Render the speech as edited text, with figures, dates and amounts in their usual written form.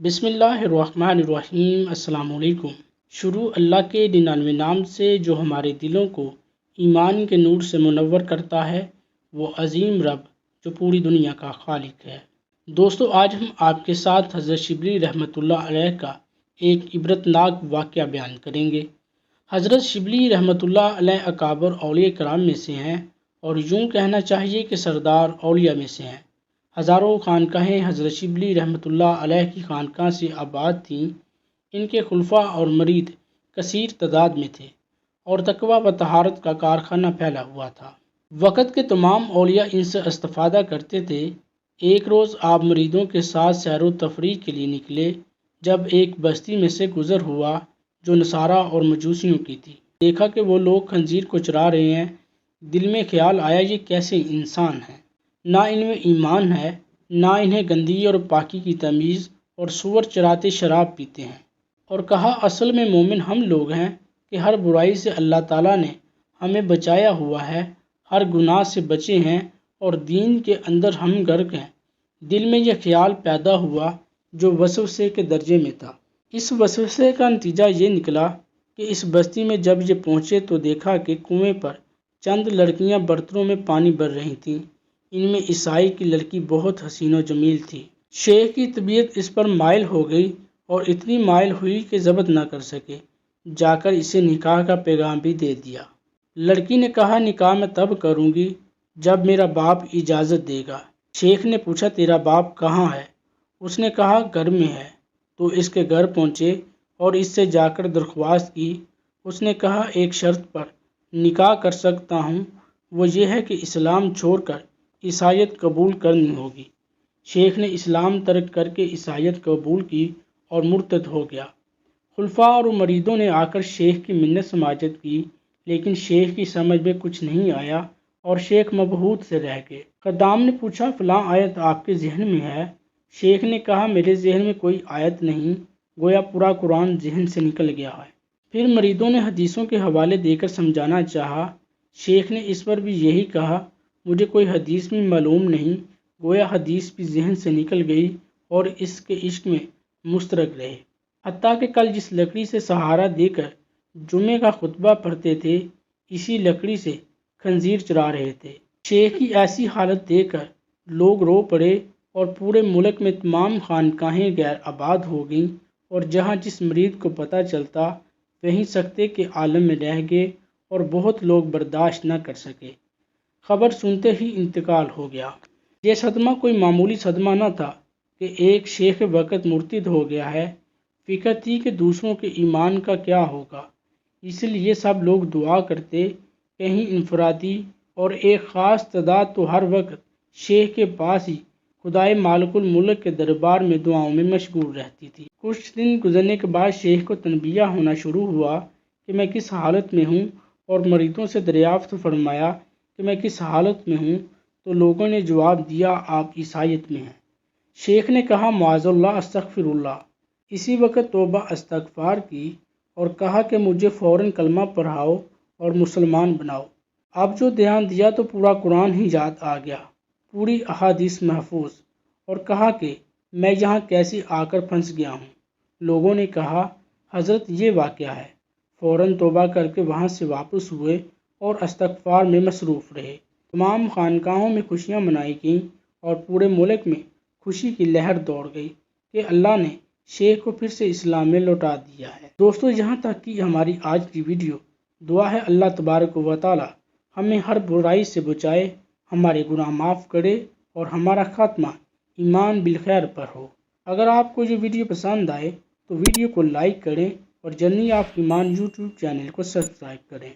بسم اللہ الرحمن الرحیم۔ السلام علیکم۔ شروع اللہ کے 99 نام سے جو ہمارے دلوں کو ایمان کے نور سے منور کرتا ہے، وہ عظیم رب جو پوری دنیا کا خالق ہے۔ دوستو، آج ہم آپ کے ساتھ حضرت شبلی رحمۃ اللہ علیہ کا ایک عبرتناک واقعہ بیان کریں گے۔ حضرت شبلی رحمۃ اللہ علیہ اکابر اولیاء کرام میں سے ہیں، اور یوں کہنا چاہیے کہ سردار اولیاء میں سے ہیں۔ ہزاروں خانقاہیں حضرت شبلی رحمۃ اللہ علیہ کی خانقاہ سے آباد تھیں۔ ان کے خلفاء اور مرید کثیر تعداد میں تھے، اور تقویٰ و طہارت کا کارخانہ پھیلا ہوا تھا۔ وقت کے تمام اولیاء ان سے استفادہ کرتے تھے۔ ایک روز آپ مریدوں کے ساتھ سیر و تفریح کے لیے نکلے، جب ایک بستی میں سے گزر ہوا جو نصارہ اور مجوسیوں کی تھی۔ دیکھا کہ وہ لوگ خنزیر کو چرا رہے ہیں۔ دل میں خیال آیا، یہ کیسے انسان ہیں؟ نہ ان میں ایمان ہے، نہ انہیں گندگی اور پاکی کی تمیز، اور سور چراتے شراب پیتے ہیں۔ اور کہا، اصل میں مومن ہم لوگ ہیں کہ ہر برائی سے اللہ تعالیٰ نے ہمیں بچایا ہوا ہے، ہر گناہ سے بچے ہیں، اور دین کے اندر ہم غرق ہیں۔ دل میں یہ خیال پیدا ہوا جو وسوسے کے درجے میں تھا۔ اس وسوسے کا نتیجہ یہ نکلا کہ اس بستی میں جب یہ پہنچے تو دیکھا کہ کنویں پر چند لڑکیاں برتنوں میں پانی بھر رہی تھیں۔ ان میں عیسائی کی لڑکی بہت حسین و جمیل تھی۔ شیخ کی طبیعت اس پر مائل ہو گئی، اور اتنی مائل ہوئی کہ ضبط نہ کر سکے۔ جا کر اسے نکاح کا پیغام بھی دے دیا۔ لڑکی نے کہا، نکاح میں تب کروں گی جب میرا باپ اجازت دے گا۔ شیخ نے پوچھا، تیرا باپ کہاں ہے؟ اس نے کہا، گھر میں ہے۔ تو اس کے گھر پہنچے اور اس سے جا کر درخواست کی۔ اس نے کہا، ایک شرط پر نکاح کر سکتا ہوں، وہ یہ ہے کہ اسلام چھوڑ کر عیسائیت قبول کرنی ہوگی۔ شیخ نے اسلام ترک کر کے عیسائیت قبول کی اور مرتد ہو گیا۔ خلفاء اور مریدوں نے آ کر شیخ کی منت سماجت کی، لیکن شیخ کی سمجھ میں کچھ نہیں آیا، اور شیخ مبہوت سے رہ گئے۔ خدام نے پوچھا، فلاں آیت آپ کے ذہن میں ہے؟ شیخ نے کہا، میرے ذہن میں کوئی آیت نہیں، گویا پورا قرآن ذہن سے نکل گیا ہے۔ پھر مریدوں نے حدیثوں کے حوالے دے کر سمجھانا چاہا۔ شیخ نے اس پر بھی یہی کہا، مجھے کوئی حدیث بھی معلوم نہیں، گویا حدیث بھی ذہن سے نکل گئی اور اس کے عشق میں مستغرق رہے۔ حتیٰ کہ کل جس لکڑی سے سہارا دے کر جمعے کا خطبہ پڑھتے تھے، اسی لکڑی سے خنزیر چرا رہے تھے۔ شیخ کی ایسی حالت دیکھ کر لوگ رو پڑے، اور پورے ملک میں تمام خانقاہیں غیر آباد ہو گئیں، اور جہاں جس مرید کو پتہ چلتا وہیں سکتے کے عالم میں رہ گئے، اور بہت لوگ برداشت نہ کر سکے۔ خبر سنتے ہی انتقال ہو گیا۔ یہ صدمہ کوئی معمولی صدمہ نہ تھا کہ ایک شیخ وقت مرتد ہو گیا ہے۔ فکر تھی کہ دوسروں کے ایمان کا کیا ہوگا۔ اس لیے سب لوگ دعا کرتے، کہیں انفرادی اور ایک خاص تعداد تو ہر وقت شیخ کے پاس ہی خدائے مالک الملک کے دربار میں دعاؤں میں مشغول رہتی تھی۔ کچھ دن گزرنے کے بعد شیخ کو تنبیہ ہونا شروع ہوا کہ میں کس حالت میں ہوں، اور مریدوں سے دریافت فرمایا کہ میں کس حالت میں ہوں، تو لوگوں نے جواب دیا، آپ عیسائیت میں ہیں۔ شیخ نے کہا، معاذ اللہ، استغفر اللہ۔ اسی وقت توبہ استغفار کی اور کہا کہ مجھے فوراً کلمہ پڑھاؤ اور مسلمان بناؤ۔ اب جو دھیان دیا تو پورا قرآن ہی یاد آ گیا، پوری احادیث محفوظ، اور کہا کہ میں یہاں کیسے آ کر پھنس گیا ہوں۔ لوگوں نے کہا، حضرت یہ واقعہ ہے۔ فوراً توبہ کر کے وہاں سے واپس ہوئے اور استغفار میں مصروف رہے۔ تمام خانقاہوں میں خوشیاں منائی گئیں، اور پورے ملک میں خوشی کی لہر دوڑ گئی کہ اللہ نے شیخ کو پھر سے اسلام میں لوٹا دیا ہے۔ دوستو، یہاں تک کہ ہماری آج کی ویڈیو۔ دعا ہے اللہ تبارک و تعالی ہمیں ہر برائی سے بچائے، ہمارے گناہ معاف کرے، اور ہمارا خاتمہ ایمان بالخیر پر ہو۔ اگر آپ کو یہ ویڈیو پسند آئے تو ویڈیو کو لائک کریں، اور جرنی آف ایمان یوٹیوب چینل کو سبسکرائب کریں۔